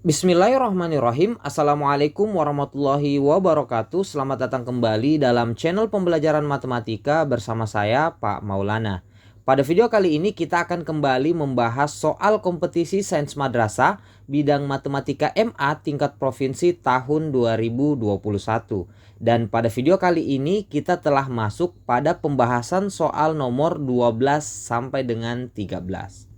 Bismillahirrahmanirrahim. Assalamualaikum warahmatullahi wabarakatuh. Selamat datang kembali dalam channel pembelajaran matematika bersama saya Pak Maulana. Pada video kali ini kita akan kembali membahas soal kompetisi sains madrasah bidang matematika MA tingkat provinsi tahun 2021. Dan pada video kali ini kita telah masuk pada pembahasan soal nomor 12 sampai dengan 13.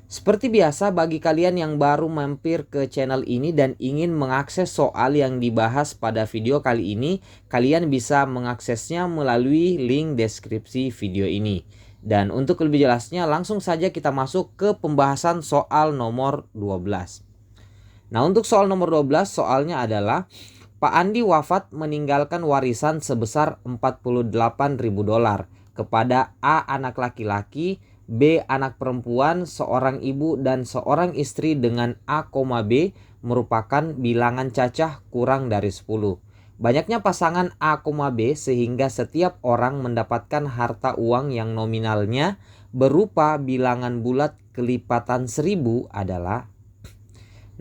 Seperti biasa, bagi kalian yang baru mampir ke channel ini dan ingin mengakses soal yang dibahas pada video kali ini, kalian bisa mengaksesnya melalui link deskripsi video ini. Dan untuk lebih jelasnya, langsung saja kita masuk ke pembahasan soal nomor 12. Nah, untuk soal nomor 12, soalnya adalah Pak Andi wafat meninggalkan warisan sebesar $48.000 kepada A anak laki-laki, B anak perempuan, seorang ibu dan seorang istri dengan A, B merupakan bilangan cacah kurang dari 10. Banyaknya pasangan A, B sehingga setiap orang mendapatkan harta uang yang nominalnya berupa bilangan bulat kelipatan 1000 adalah.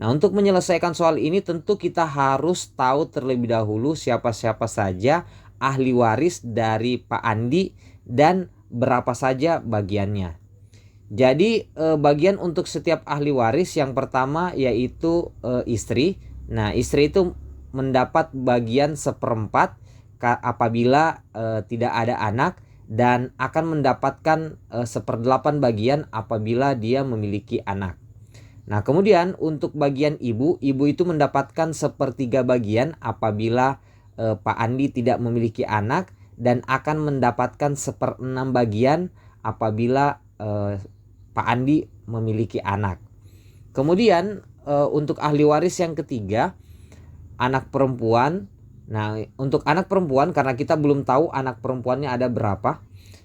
Nah, untuk menyelesaikan soal ini tentu kita harus tahu terlebih dahulu siapa-siapa saja ahli waris dari Pak Andi dan berapa saja bagiannya. Jadi bagian untuk setiap ahli waris yang pertama yaitu istri. Nah, istri itu mendapat bagian 1/4 apabila tidak ada anak, dan akan mendapatkan 1/8 bagian apabila dia memiliki anak. Nah, kemudian untuk bagian ibu itu mendapatkan 1/3 bagian apabila Pak Andi tidak memiliki anak, dan akan mendapatkan 1/6 bagian apabila Pak Andi memiliki anak. Kemudian untuk ahli waris yang ketiga, anak perempuan. Nah, untuk anak perempuan karena kita belum tahu anak perempuannya ada berapa,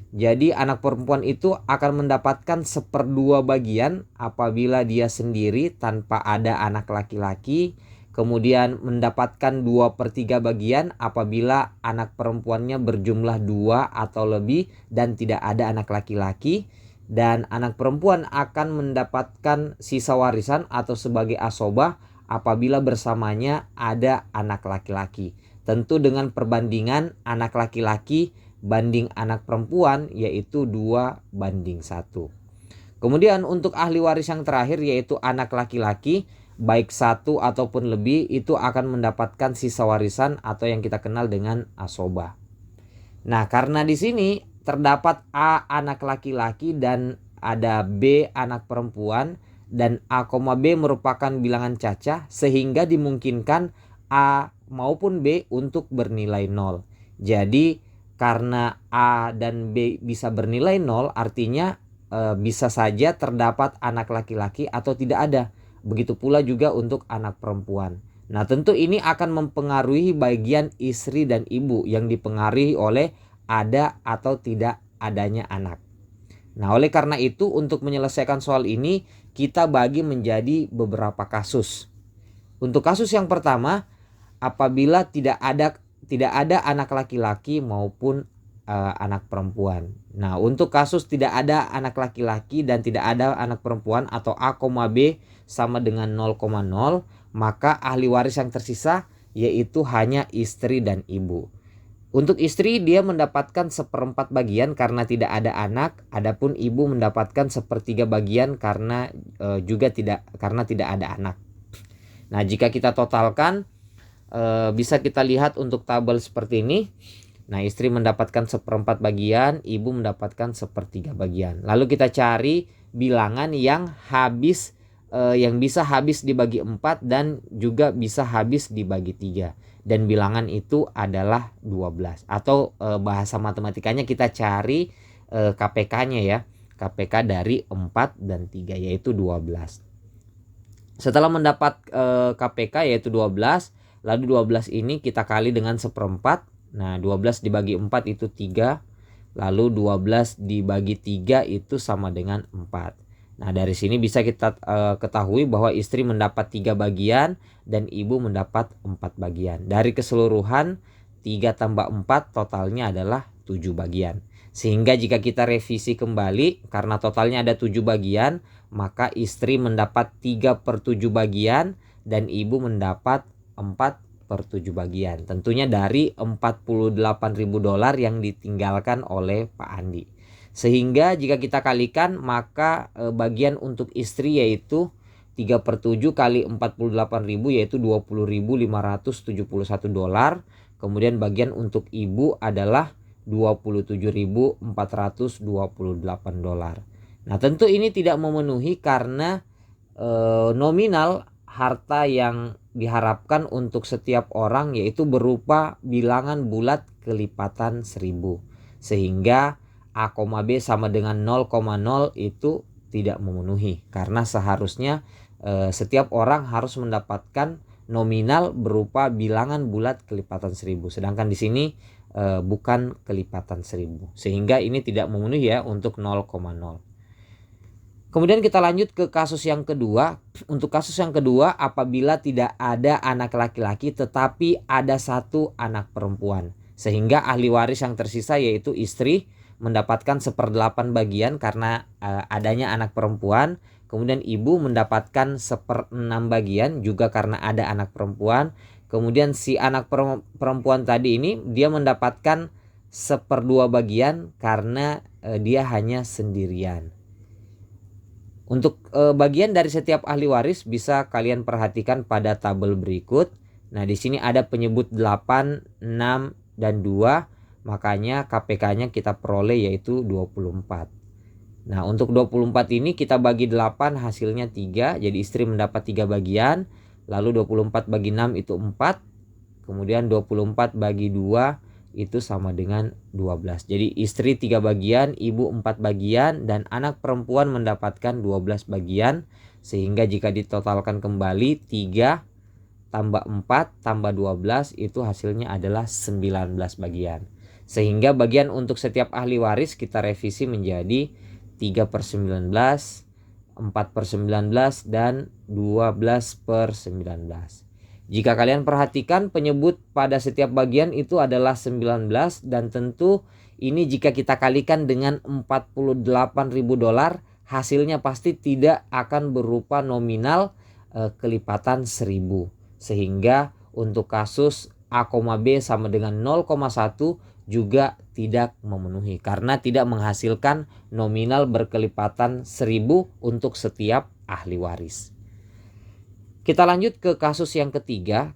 jadi anak perempuan itu akan mendapatkan 1/2 bagian apabila dia sendiri tanpa ada anak laki-laki. Kemudian mendapatkan 2/3 bagian apabila anak perempuannya berjumlah 2 atau lebih dan tidak ada anak laki-laki. Dan anak perempuan akan mendapatkan sisa warisan atau sebagai asobah apabila bersamanya ada anak laki-laki. Tentu dengan perbandingan anak laki-laki banding anak perempuan yaitu 2:1. Kemudian untuk ahli waris yang terakhir yaitu anak laki-laki, baik 1 ataupun lebih, itu akan mendapatkan sisa warisan atau yang kita kenal dengan asobah. Nah, karena di sini terdapat A anak laki-laki dan ada B anak perempuan, dan A, B merupakan bilangan cacah sehingga dimungkinkan A maupun B untuk bernilai 0. Jadi karena A dan B bisa bernilai 0, artinya bisa saja terdapat anak laki-laki atau tidak ada. Begitu pula juga untuk anak perempuan. Nah, tentu ini akan mempengaruhi bagian istri dan ibu yang dipengaruhi oleh ada atau tidak adanya anak. Nah, oleh karena itu untuk menyelesaikan soal ini kita bagi menjadi beberapa kasus. Untuk kasus yang pertama, apabila tidak ada anak laki-laki maupun anak perempuan. Nah, untuk kasus tidak ada anak laki-laki dan tidak ada anak perempuan atau A, B sama dengan 0,0, maka ahli waris yang tersisa yaitu hanya istri dan ibu. Untuk istri dia mendapatkan 1/4 bagian karena tidak ada anak, adapun ibu mendapatkan 1/3 bagian karena tidak ada anak. Nah, jika kita totalkan bisa kita lihat untuk tabel seperti ini. Nah, istri mendapatkan 1/4 bagian, ibu mendapatkan 1/3 bagian. Lalu kita cari bilangan yang bisa habis dibagi 4 dan juga bisa habis dibagi 3. Dan bilangan itu adalah 12. Atau bahasa matematikanya kita cari KPK-nya ya. KPK dari 4 dan 3 yaitu 12. Setelah mendapat KPK yaitu 12, lalu 12 ini kita kali dengan 1/4. Nah, 12 dibagi 4 itu 3. Lalu 12 dibagi 3 itu sama dengan 4. Nah, dari sini bisa kita ketahui bahwa istri mendapat 3 bagian dan ibu mendapat 4 bagian. Dari keseluruhan 3 tambah 4 totalnya adalah 7 bagian. Sehingga jika kita revisi kembali karena totalnya ada 7 bagian, maka istri mendapat 3/7 bagian dan ibu mendapat 4/7 bagian. Tentunya dari $48.000 yang ditinggalkan oleh Pak Andi. Sehingga jika kita kalikan, maka bagian untuk istri yaitu 3/7 kali 48.000 yaitu $20.571. Kemudian bagian untuk ibu adalah $27.428. Nah, tentu ini tidak memenuhi karena nominal harta yang diharapkan untuk setiap orang yaitu berupa bilangan bulat kelipatan 1000. Sehingga A, B sama dengan 0,0 itu tidak memenuhi, karena seharusnya setiap orang harus mendapatkan nominal berupa bilangan bulat kelipatan 1000. Sedangkan di sini bukan kelipatan 1000. Sehingga ini tidak memenuhi ya untuk 0,0. Kemudian kita lanjut ke kasus yang kedua. Untuk kasus yang kedua, apabila tidak ada anak laki-laki tetapi ada satu anak perempuan. Sehingga ahli waris yang tersisa yaitu istri mendapatkan 1/8 bagian karena adanya anak perempuan. Kemudian ibu mendapatkan 1/6 bagian juga karena ada anak perempuan. Kemudian si anak perempuan tadi ini dia mendapatkan 1/2 bagian karena dia hanya sendirian. Untuk bagian dari setiap ahli waris bisa kalian perhatikan pada tabel berikut. Nah, di sini ada penyebut 8, 6, dan 2. Makanya KPK-nya kita peroleh yaitu 24. Nah, untuk 24 ini kita bagi 8 hasilnya 3. Jadi istri mendapat 3 bagian. Lalu 24 bagi 6 itu 4. Kemudian 24 bagi 2 itu sama dengan 12. Jadi istri 3 bagian, ibu 4 bagian, dan anak perempuan mendapatkan 12 bagian. Sehingga jika ditotalkan kembali 3 tambah 4 tambah 12 itu hasilnya adalah 19 bagian. Sehingga bagian untuk setiap ahli waris kita revisi menjadi 3/19, 4/19, dan 12/19. Jika kalian perhatikan penyebut pada setiap bagian itu adalah 19, dan tentu ini jika kita kalikan dengan $48.000 hasilnya pasti tidak akan berupa nominal kelipatan 1000. Sehingga untuk kasus A, B sama dengan 0,1 juga tidak memenuhi karena tidak menghasilkan nominal berkelipatan 1000 untuk setiap ahli waris. Kita lanjut ke kasus yang ketiga.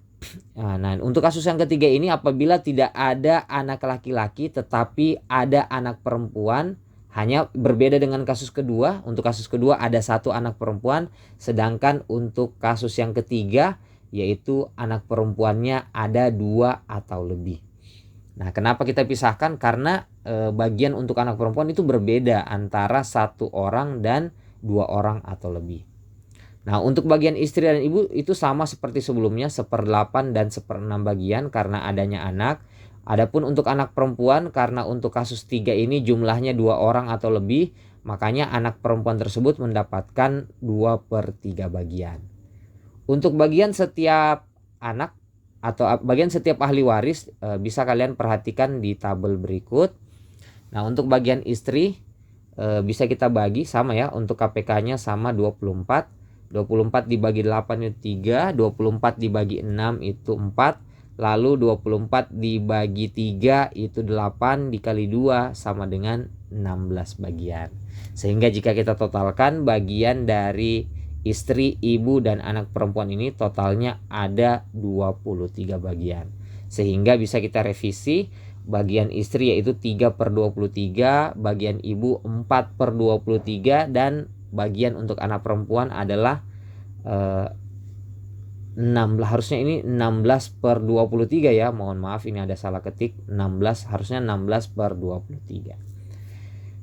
Nah, untuk kasus yang ketiga ini apabila tidak ada anak laki-laki tetapi ada anak perempuan, hanya berbeda dengan kasus kedua. Untuk kasus kedua ada satu anak perempuan, sedangkan untuk kasus yang ketiga yaitu anak perempuannya ada 2 atau lebih. Nah, kenapa kita pisahkan? Karena bagian untuk anak perempuan itu berbeda antara 1 orang dan 2 orang atau lebih. Nah, untuk bagian istri dan ibu itu sama seperti sebelumnya, 1/8 dan 1/6 bagian karena adanya anak. Adapun untuk anak perempuan, karena untuk kasus 3 ini jumlahnya 2 orang atau lebih, makanya anak perempuan tersebut mendapatkan 2/3 bagian. Untuk bagian setiap anak atau bagian setiap ahli waris bisa kalian perhatikan di tabel berikut. Nah, untuk bagian istri bisa kita bagi sama ya, untuk KPK-nya sama 24. 24 dibagi 8 itu 3, 24 dibagi 6 itu 4, lalu 24 dibagi 3 itu 8, dikali 2 sama dengan 16 bagian. Sehingga jika kita totalkan bagian dari istri, ibu, dan anak perempuan ini totalnya ada 23 bagian. Sehingga bisa kita revisi, bagian istri yaitu 3/23, bagian ibu 4/23, dan bagian untuk anak perempuan adalah 16. Harusnya ini 16/23 ya, mohon maaf ini ada salah ketik, 16 harusnya 16/23.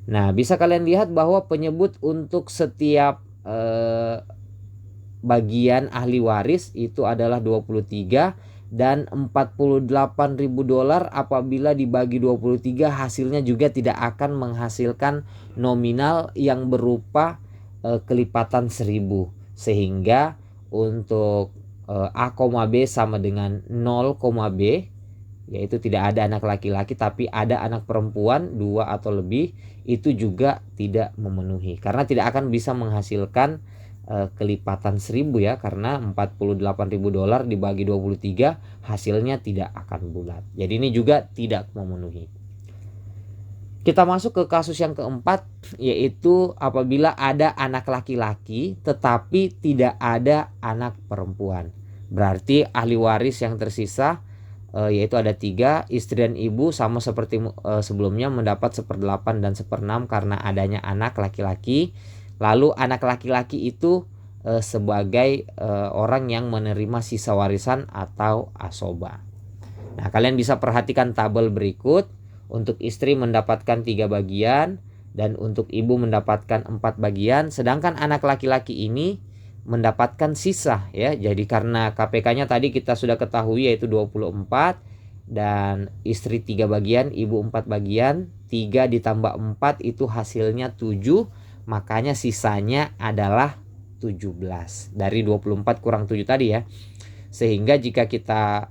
Nah, bisa kalian lihat bahwa penyebut untuk setiap bagian ahli waris itu adalah 23 dan $48.000 apabila dibagi 23 hasilnya juga tidak akan menghasilkan nominal yang berupa kelipatan 1000. Sehingga untuk A, B sama dengan 0, B, yaitu tidak ada anak laki-laki tapi ada anak perempuan 2 atau lebih, itu juga tidak memenuhi karena tidak akan bisa menghasilkan kelipatan 1000 ya, karena $48.000 dibagi 23 hasilnya tidak akan bulat. Jadi ini juga tidak memenuhi. Kita masuk ke kasus yang keempat, yaitu apabila ada anak laki-laki tetapi tidak ada anak perempuan. Berarti ahli waris yang tersisa yaitu ada 3, istri dan ibu sama seperti sebelumnya mendapat 1/8 dan 1/6 karena adanya anak laki-laki. Lalu anak laki-laki itu sebagai orang yang menerima sisa warisan atau asoba. Nah, kalian bisa perhatikan tabel berikut. Untuk istri mendapatkan 3 bagian dan untuk ibu mendapatkan 4 bagian, sedangkan anak laki-laki ini mendapatkan sisa ya. Jadi karena KPK-nya tadi kita sudah ketahui yaitu 24 dan istri 3 bagian, ibu 4 bagian, 3 ditambah 4 itu hasilnya 7, makanya sisanya adalah 17 dari 24 kurang 7 tadi ya. Sehingga jika kita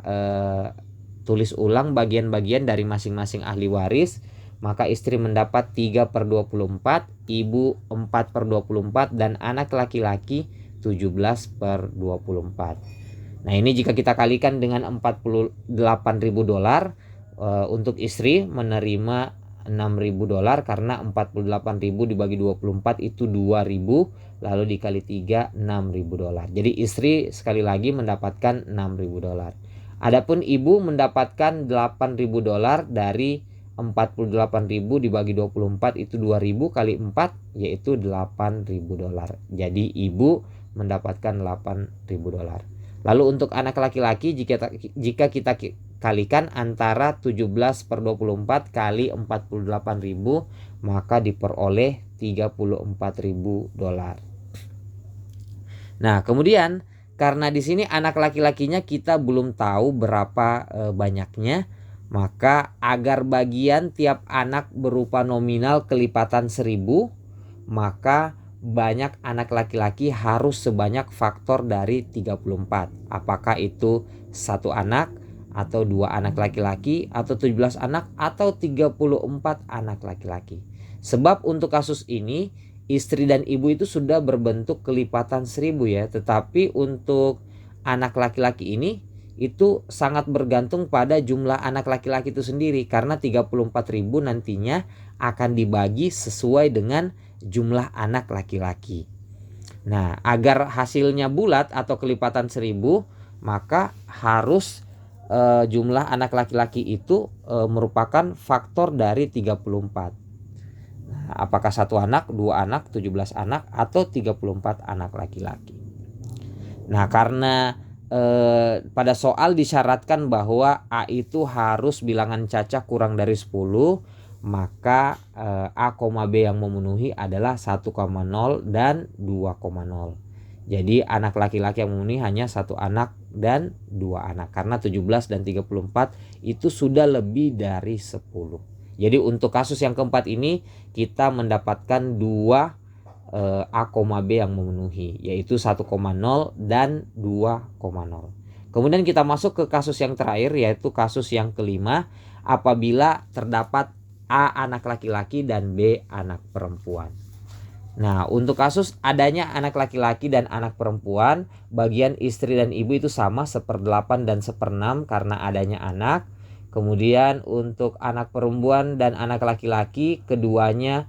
tulis ulang bagian-bagian dari masing-masing ahli waris, maka istri mendapat 3/24, ibu 4/24 dan anak laki-laki 17/24. Nah, ini jika kita kalikan dengan $48.000, untuk istri menerima $6.000 karena 48.000 dibagi 24 itu 2.000, lalu dikali 3 $6.000. Jadi istri sekali lagi mendapatkan $6.000. Adapun ibu mendapatkan $8.000 dari 48.000 dibagi 24 itu 2.000 kali 4 yaitu $8.000. Jadi ibu mendapatkan $8.000. Lalu untuk anak laki-laki jika kita kalikan antara 17/24 kali 48.000 maka diperoleh $34.000. Nah, kemudian karena di sini anak laki-lakinya kita belum tahu berapa banyaknya, maka agar bagian tiap anak berupa nominal kelipatan 1000, maka banyak anak laki-laki harus sebanyak faktor dari 34. Apakah itu 1 anak atau 2 anak laki-laki atau 17 anak atau 34 anak laki-laki. Sebab untuk kasus ini istri dan ibu itu sudah berbentuk kelipatan 1000 ya. Tetapi untuk anak laki-laki ini itu sangat bergantung pada jumlah anak laki-laki itu sendiri. Karena 34.000 nantinya akan dibagi sesuai dengan jumlah anak laki-laki. Nah, agar hasilnya bulat atau kelipatan 1000, maka harus jumlah anak laki-laki itu merupakan faktor dari 34. Apakah 1 anak, 2 anak, 17 anak, atau 34 anak laki-laki. Nah, karena pada soal disyaratkan bahwa A itu harus bilangan cacah kurang dari 10, maka A, B yang memenuhi adalah 1,0 dan 2,0. Jadi anak laki-laki yang memenuhi hanya 1 anak dan 2 anak. Karena 17 dan 34 itu sudah lebih dari 10. Jadi untuk kasus yang keempat ini kita mendapatkan 2 A, B yang memenuhi, yaitu 1,0 dan 2,0. Kemudian kita masuk ke kasus yang terakhir, yaitu kasus yang kelima, apabila terdapat A anak laki-laki dan B anak perempuan. Nah, untuk kasus adanya anak laki-laki dan anak perempuan, bagian istri dan ibu itu sama 1/8 dan 1/6 karena adanya anak. Kemudian untuk anak perempuan dan anak laki-laki keduanya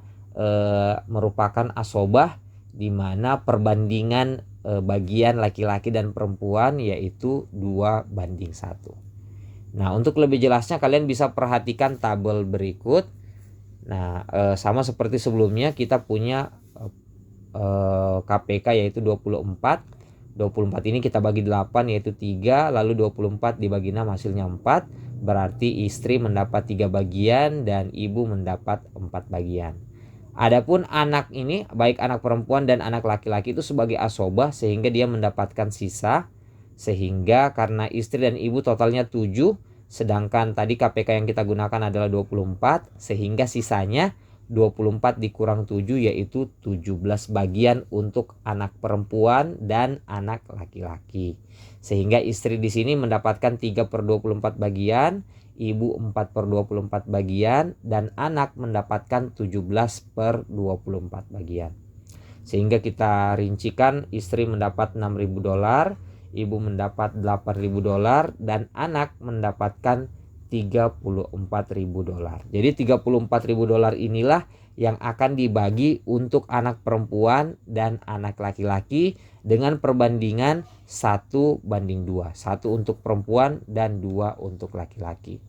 merupakan asobah, di mana perbandingan bagian laki-laki dan perempuan yaitu 2:1. Nah, untuk lebih jelasnya kalian bisa perhatikan tabel berikut. Nah, sama seperti sebelumnya kita punya KPK yaitu 24. 24 ini kita bagi 8 yaitu 3, lalu 24 dibagi 6 hasilnya 4. Berarti istri mendapat 3 bagian dan ibu mendapat 4 bagian. Adapun anak ini baik anak perempuan dan anak laki-laki itu sebagai asobah sehingga dia mendapatkan sisa. Sehingga karena istri dan ibu totalnya 7, sedangkan tadi KPK yang kita gunakan adalah 24, sehingga sisanya 24 dikurang 7 yaitu 17 bagian untuk anak perempuan dan anak laki-laki. Sehingga istri di sini mendapatkan 3/24 bagian, ibu 4/24 bagian, dan anak mendapatkan 17/24 bagian. Sehingga kita rincikan istri mendapat $6.000, ibu mendapat $8.000 dan anak mendapatkan $34.000. Jadi $34.000 inilah yang akan dibagi untuk anak perempuan dan anak laki-laki dengan perbandingan 1:2. 1 untuk perempuan dan 2 untuk laki-laki.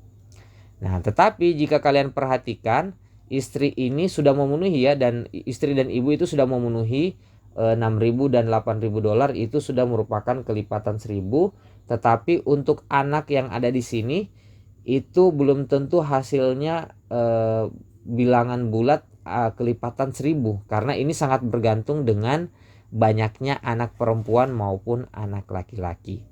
Nah, tetapi jika kalian perhatikan, istri ini sudah memenuhi ya, dan istri dan ibu itu sudah memenuhi $6.000 dan $8.000 itu sudah merupakan kelipatan 1.000. Tetapi untuk anak yang ada di sini itu belum tentu hasilnya bilangan bulat kelipatan 1.000, karena ini sangat bergantung dengan banyaknya anak perempuan maupun anak laki-laki.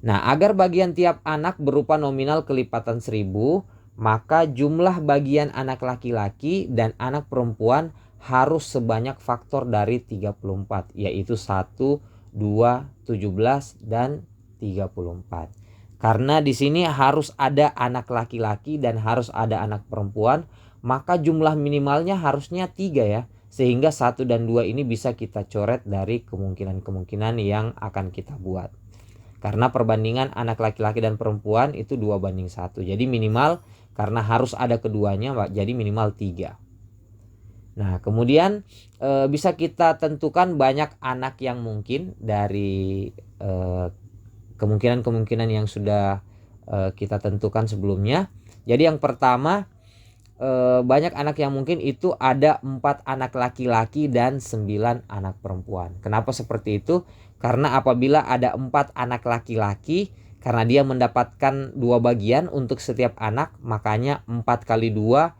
Nah, agar bagian tiap anak berupa nominal kelipatan 1.000, maka jumlah bagian anak laki-laki dan anak perempuan harus sebanyak faktor dari 34, yaitu 1, 2, 17, dan 34. Karena di sini harus ada anak laki-laki dan harus ada anak perempuan, maka jumlah minimalnya harusnya 3 ya. Sehingga 1 dan 2 ini bisa kita coret dari kemungkinan-kemungkinan yang akan kita buat. Karena perbandingan anak laki-laki dan perempuan itu 2:1. Jadi minimal, karena harus ada keduanya, jadi minimal 3. Nah, kemudian bisa kita tentukan banyak anak yang mungkin dari kemungkinan-kemungkinan yang sudah kita tentukan sebelumnya. Jadi yang pertama, banyak anak yang mungkin itu ada 4 anak laki-laki dan 9 anak perempuan. Kenapa seperti itu? Karena apabila ada 4 anak laki-laki, karena dia mendapatkan 2 bagian untuk setiap anak, makanya 4 kali 2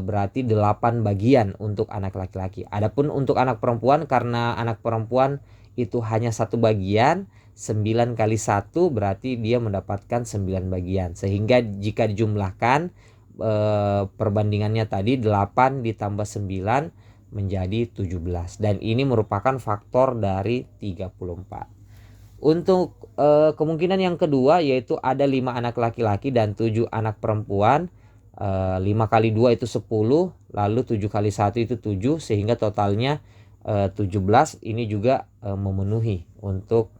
berarti 8 bagian untuk anak laki-laki. Adapun untuk anak perempuan, karena anak perempuan itu hanya 1 bagian, 9 kali 1 berarti dia mendapatkan 9 bagian. Sehingga jika dijumlahkan perbandingannya tadi 8 ditambah 9 menjadi 17. Dan ini merupakan faktor dari 34. Untuk kemungkinan yang kedua, yaitu ada 5 anak laki-laki dan 7 anak perempuan. 5 kali 2 itu 10, lalu 7 kali 1 itu 7, sehingga totalnya 17. Ini juga memenuhi untuk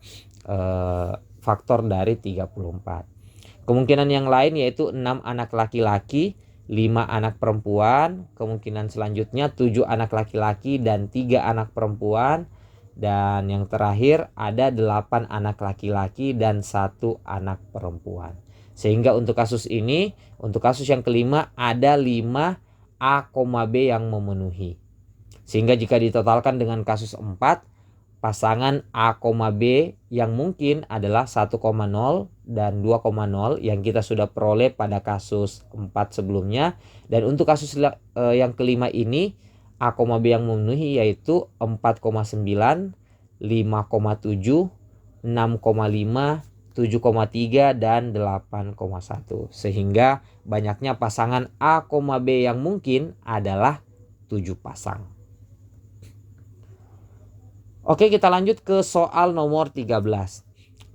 faktor dari 34. Kemungkinan yang lain yaitu 6 anak laki-laki, 5 anak perempuan. Kemungkinan selanjutnya 7 anak laki-laki dan 3 anak perempuan. Dan yang terakhir ada 8 anak laki-laki dan 1 anak perempuan. Sehingga untuk kasus ini, untuk kasus yang kelima ada 5 A, B yang memenuhi. Sehingga jika ditotalkan dengan kasus 4, pasangan A, B yang mungkin adalah 1,0 dan 2,0 yang kita sudah peroleh pada kasus 4 sebelumnya. Dan untuk kasus yang kelima ini, A, B yang memenuhi yaitu 4,9, 5,7, 6,5, 7,3 dan 8,1. Sehingga banyaknya pasangan A, B yang mungkin adalah 7 pasang. Oke, kita lanjut ke soal nomor 13.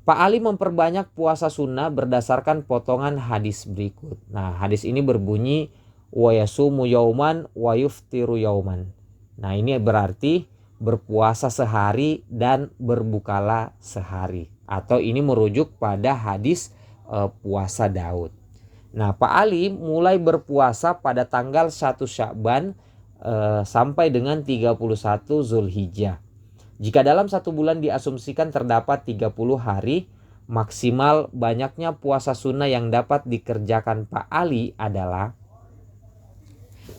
Pak Ali memperbanyak puasa sunnah berdasarkan potongan hadis berikut. Nah, hadis ini berbunyi wa yasumu yauman wa yuftiru yauman. Nah, ini berarti berpuasa sehari dan berbukalah sehari. Atau ini merujuk pada hadis puasa Daud. Nah, Pak Ali mulai berpuasa pada tanggal 1 Sya'ban sampai dengan 31 Zulhijjah. Jika dalam 1 bulan diasumsikan terdapat 30 hari, maksimal banyaknya puasa sunnah yang dapat dikerjakan Pak Ali adalah.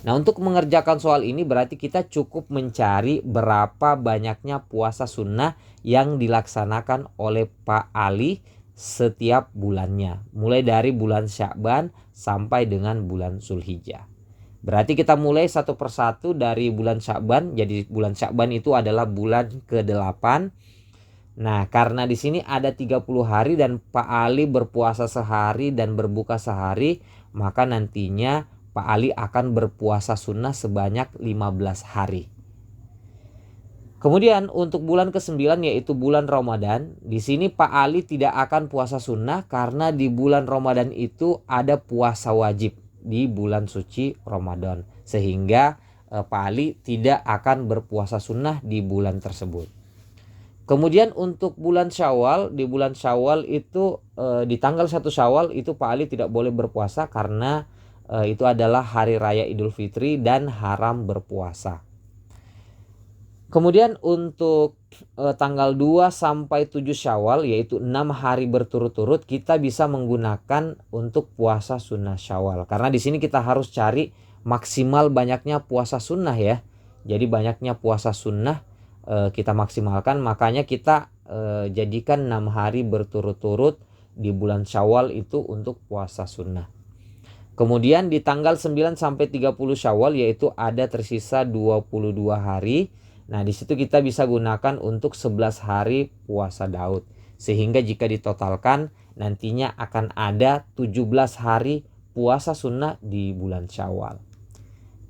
Nah, untuk mengerjakan soal ini berarti kita cukup mencari berapa banyaknya puasa sunnah yang dilaksanakan oleh Pak Ali setiap bulannya. Mulai dari bulan Sya'ban sampai dengan bulan Zulhijjah. Berarti kita mulai satu persatu dari bulan Sya'ban. Jadi bulan Sya'ban itu adalah bulan ke-8. Nah, karena di sini ada 30 hari dan Pak Ali berpuasa sehari dan berbuka sehari, maka nantinya Pak Ali akan berpuasa sunnah sebanyak 15 hari. Kemudian untuk bulan ke-9 yaitu bulan Ramadan, di sini Pak Ali tidak akan puasa sunnah karena di bulan Ramadan itu ada puasa wajib di bulan suci Ramadan. Sehingga Pak Ali tidak akan berpuasa sunnah di bulan tersebut. Kemudian untuk bulan Syawal, di bulan Syawal itu di tanggal 1 Syawal itu Pak Ali tidak boleh berpuasa karena itu adalah hari raya Idul Fitri dan haram berpuasa. Kemudian untuk tanggal 2 sampai 7 Syawal, yaitu 6 hari berturut-turut, kita bisa menggunakan untuk puasa sunnah Syawal. Karena di sini kita harus cari maksimal banyaknya puasa sunnah ya. Jadi banyaknya puasa sunnah kita maksimalkan, makanya kita jadikan 6 hari berturut-turut di bulan Syawal itu untuk puasa sunnah. Kemudian di tanggal 9 sampai 30 Syawal, yaitu ada tersisa 22 hari. Nah, di situ kita bisa gunakan untuk 11 hari puasa Daud. Sehingga jika ditotalkan nantinya akan ada 17 hari puasa sunnah di bulan Syawal.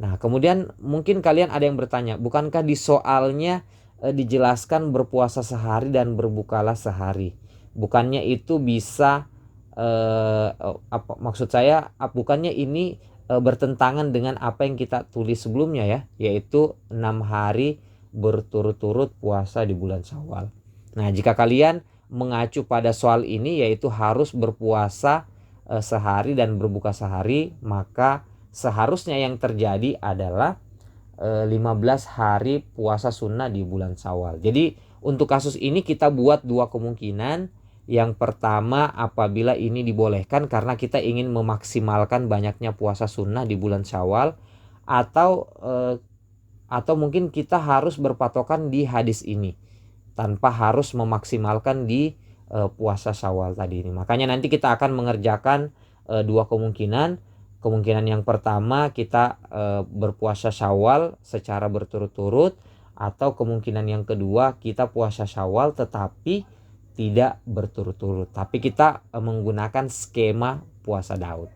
Nah, kemudian mungkin kalian ada yang bertanya, bukankah di soalnya dijelaskan berpuasa sehari dan berbukalah sehari? Bukannya itu bisa bukannya ini bertentangan dengan apa yang kita tulis sebelumnya ya, yaitu 6 hari berturut-turut puasa di bulan Syawal. Nah, jika kalian mengacu pada soal ini, yaitu harus berpuasa sehari dan berbuka sehari, maka seharusnya yang terjadi adalah 15 hari puasa sunnah di bulan Syawal. Jadi untuk kasus ini kita buat dua kemungkinan. Yang pertama, apabila ini dibolehkan karena kita ingin memaksimalkan banyaknya puasa sunnah di bulan Syawal, atau mungkin kita harus berpatokan di hadis ini tanpa harus memaksimalkan di puasa Syawal tadi ini. Makanya nanti kita akan mengerjakan dua kemungkinan. Kemungkinan yang pertama kita berpuasa Syawal secara berturut-turut, atau kemungkinan yang kedua kita puasa Syawal tetapi tidak berturut-turut, tapi kita menggunakan skema puasa Daud.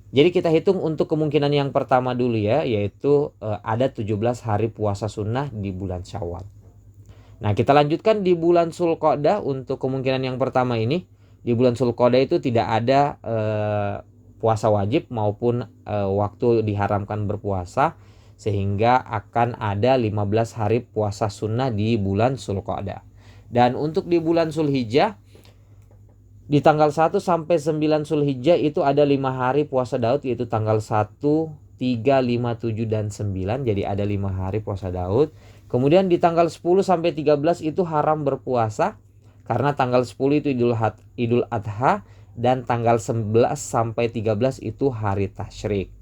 Jadi kita hitung untuk kemungkinan yang pertama dulu ya, yaitu ada 17 hari puasa sunnah di bulan Syawal. Nah, kita lanjutkan di bulan Zulqa'dah. Untuk kemungkinan yang pertama ini, di bulan Zulqa'dah itu tidak ada puasa wajib maupun waktu diharamkan berpuasa, sehingga akan ada 15 hari puasa sunnah di bulan Zulqa'dah. Dan untuk di bulan Zulhijjah, di tanggal 1 sampai 9 Zulhijjah itu ada 5 hari puasa Daud, yaitu tanggal 1, 3, 5, 7 dan 9. Jadi ada 5 hari puasa Daud. Kemudian di tanggal 10 sampai 13 itu haram berpuasa karena tanggal 10 itu Idul Adha, dan tanggal 11 sampai 13 itu hari tasyrik.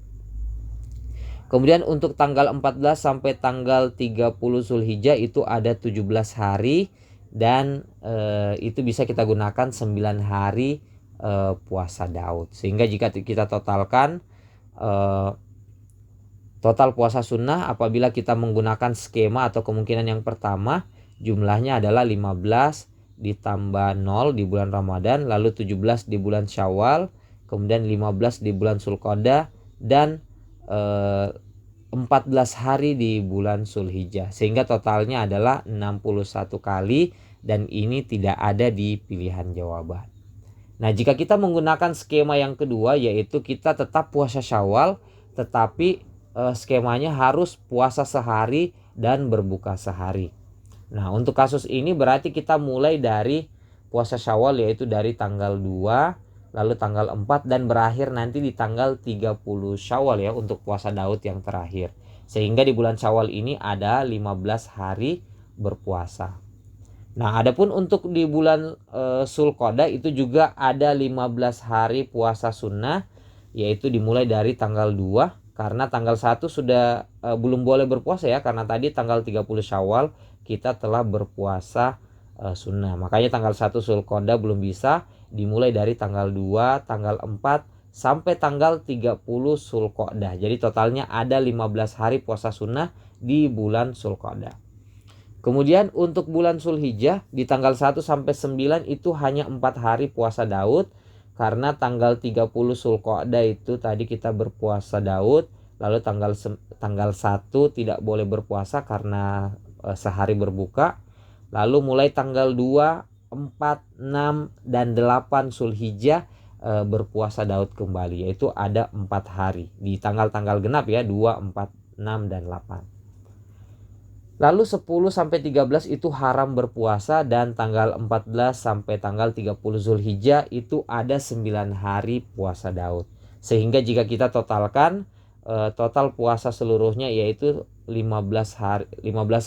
Kemudian untuk tanggal 14 sampai tanggal 30 Zulhijjah itu ada 17 hari, dan itu bisa kita gunakan 9 hari puasa Daud. Sehingga jika kita totalkan total puasa sunnah apabila kita menggunakan skema atau kemungkinan yang pertama, jumlahnya adalah 15 ditambah 0 di bulan Ramadan, lalu 17 di bulan Syawal, kemudian 15 di bulan Zulqa'dah, dan 14 hari di bulan Zulhijjah, sehingga totalnya adalah 61 kali, dan ini tidak ada di pilihan jawaban. Nah, jika kita menggunakan skema yang kedua, yaitu kita tetap puasa Syawal tetapi skemanya harus puasa sehari dan berbuka sehari. Nah, untuk kasus ini berarti kita mulai dari puasa Syawal, yaitu dari tanggal 2, lalu tanggal 4, dan berakhir nanti di tanggal 30 Syawal ya untuk puasa Daud yang terakhir. Sehingga di bulan Syawal ini ada 15 hari berpuasa. Nah, adapun untuk di bulan Zulqa'dah itu juga ada 15 hari puasa sunnah, yaitu dimulai dari tanggal 2, karena tanggal 1 sudah belum boleh berpuasa ya, karena tadi tanggal 30 Syawal kita telah berpuasa sunnah. Makanya tanggal 1 Zulqa'dah belum bisa, dimulai dari tanggal 2, tanggal 4 sampai tanggal 30 Zulqa'dah. Jadi totalnya ada 15 hari puasa sunnah di bulan Zulqa'dah. Kemudian untuk bulan Zulhijjah di tanggal 1 sampai 9 itu hanya 4 hari puasa Daud, karena tanggal 30 Zulqa'dah itu tadi kita berpuasa Daud, lalu tanggal 1 tidak boleh berpuasa karena sehari berbuka. Lalu mulai tanggal 2, 4, 6 dan 8 Zulhijjah berpuasa Daud kembali, yaitu ada 4 hari di tanggal-tanggal genap ya, 2, 4, 6, dan 8. Lalu 10 sampai 13 itu haram berpuasa, dan tanggal 14 sampai tanggal 30 Zulhijjah itu ada 9 hari puasa Daud. Sehingga jika kita totalkan total puasa seluruhnya yaitu 15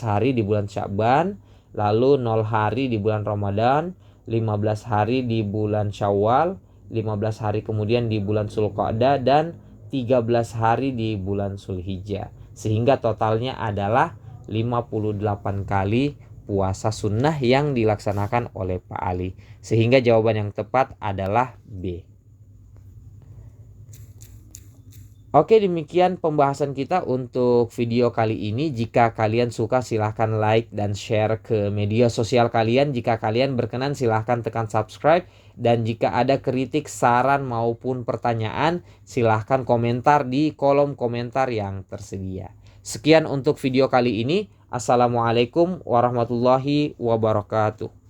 hari di bulan Sya'ban, lalu 0 hari di bulan Ramadan, 15 hari di bulan Syawal, 15 hari kemudian di bulan Zulqa'dah, dan 13 hari di bulan Zulhijjah. Sehingga totalnya adalah 58 kali puasa sunnah yang dilaksanakan oleh Pak Ali. Sehingga jawaban yang tepat adalah B. Oke, demikian pembahasan kita untuk video kali ini. Jika kalian suka silahkan like dan share ke media sosial kalian. Jika kalian berkenan silahkan tekan subscribe. Dan jika ada kritik, saran maupun pertanyaan, silahkan komentar di kolom komentar yang tersedia. Sekian untuk video kali ini. Assalamualaikum warahmatullahi wabarakatuh.